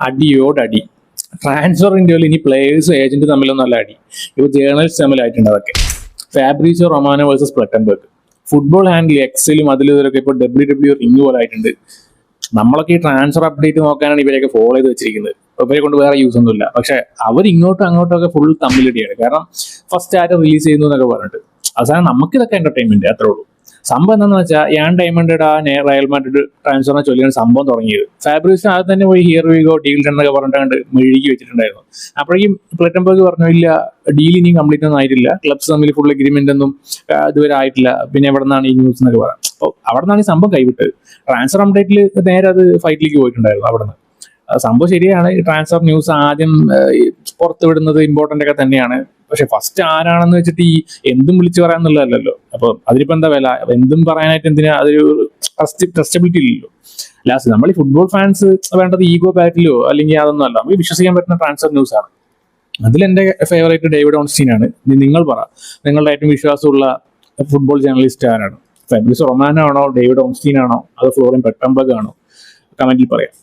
അടിയോടടി. Transfer ഇന്ത്യയിൽ ഇനി പ്ലേയേഴ്സും agent തമ്മിലൊന്നല്ല അടി, ഇപ്പോൾ ജേർണലിസ്റ്റ് തമ്മിലായിട്ടുണ്ട് അതൊക്കെ. Fabrizio Romano versus പ്ലട്ടൻബർഗ്. Football handle എക്സലും അതിലും ഇതിലൊക്കെ ഇപ്പോൾ WWE റിംഗ് പോലെ ആയിട്ടുണ്ട്. നമ്മളൊക്കെ ഈ ട്രാൻസ്ഫർ അപ്ഡേറ്റ് നോക്കാനാണ് ഇവരെയൊക്കെ ഫോളോ ചെയ്ത് വെച്ചിരിക്കുന്നത്. ഇവരെ കൊണ്ട് വേറെ യൂസ് ഒന്നുമില്ല. പക്ഷെ അവർ ഇങ്ങോട്ടും അങ്ങോട്ടൊക്കെ ഫുൾ തമ്മിലടിയാണ്. കാരണം ഫസ്റ്റ് ആര് റിലീസ് ചെയ്യുന്നു എന്നൊക്കെ പറഞ്ഞിട്ട് അവസാനം നമുക്കിതൊക്കെ എന്റർടൈൻമെന്റ് അത്രേ ഉള്ളൂ. സംഭവം എന്താണെന്ന് വെച്ചാൽ യാൻ ഡയമണ്ട് റയൽ മാഡ്രിഡ് ട്രാൻസ്ഫറിനെ ചൊല്ലിയാണ് സംഭവം തുടങ്ങിയത്. ഫാബ്രീസ് ആദ്യം തന്നെ പോയി ഹിയർ വി ഗോ ഡീൽ എന്നൊക്കെ പറഞ്ഞിട്ട് മെഴുകി വെച്ചിട്ടുണ്ടായിരുന്നു. അപ്പോഴേക്കും പ്ലട്ടൻബർഗ് പറഞ്ഞു ഇല്ല, ഡീൽ ഇനിയും കംപ്ലീറ്റ് ഒന്നും ആയിട്ടില്ല, ക്ലബ്സ് തമ്മിൽ ഫുൾ അഗ്രിമെന്റ് ഒന്നും ഇതുവരെ ആയിട്ടില്ല, പിന്നെ എവിടെ നിന്നാണ് ഈ ന്യൂസ് എന്നൊക്കെ പറയാം. അപ്പോൾ അവിടെ നിന്നാണ് ഈ സംഭവം കൈവിട്ടത്. ട്രാൻസ്ഫർ അപ്ഡേറ്റിൽ നേരെ അത് ഫൈറ്റിലേക്ക് പോയിട്ടുണ്ടായിരുന്നു. അവിടെ നിന്ന് സംഭവം ശരിയാണ്, ട്രാൻസ്ഫർ ന്യൂസ് ആദ്യം പുറത്തു വിടുന്നത് ഇമ്പോർട്ടന്റ് ഒക്കെ തന്നെയാണ്. പക്ഷെ ഫസ്റ്റ് ആരാണെന്ന് വെച്ചിട്ട് ഈ എന്തും വിളിച്ചു പറയാന്നുള്ളതല്ലോ. അപ്പൊ അതിലിപ്പോ എന്താ വില, എന്തും പറയാനായിട്ട് എന്തിനാ, അതൊരു ട്രസ്റ്റബിലിറ്റി ഇല്ലല്ലോ. ലാസ്റ്റ് നമ്മൾ ഈ ഫുട്ബോൾ ഫാൻസ് വേണ്ടത് ഈഗോ ബാറ്റിലോ അല്ലെങ്കിൽ അതൊന്നും അല്ല, നമുക്ക് വിശ്വസിക്കാൻ പറ്റുന്ന ട്രാൻസ്ഫർ ന്യൂസ് ആണ്. അതിലെന്റെ ഫേവറേറ്റ് ഡേവിഡ് ഓൺസ്റ്റീൻ ആണ്. നിങ്ങൾ പറ, നിങ്ങളുടെ ഏറ്റവും വിശ്വാസമുള്ള ഫുട്ബോൾ ജേർണലിസ്റ്റ് ആരാണ്? ഫാബ്രിസോ റൊമാനോ ആണോ, ഡേവിഡ് ഓൺസ്റ്റീൻ ആണോ, അതോ ഫ്ലോറിൻ പ്ലട്ടൻബർഗ് ആണോ? കമന്റിൽ പറയാം.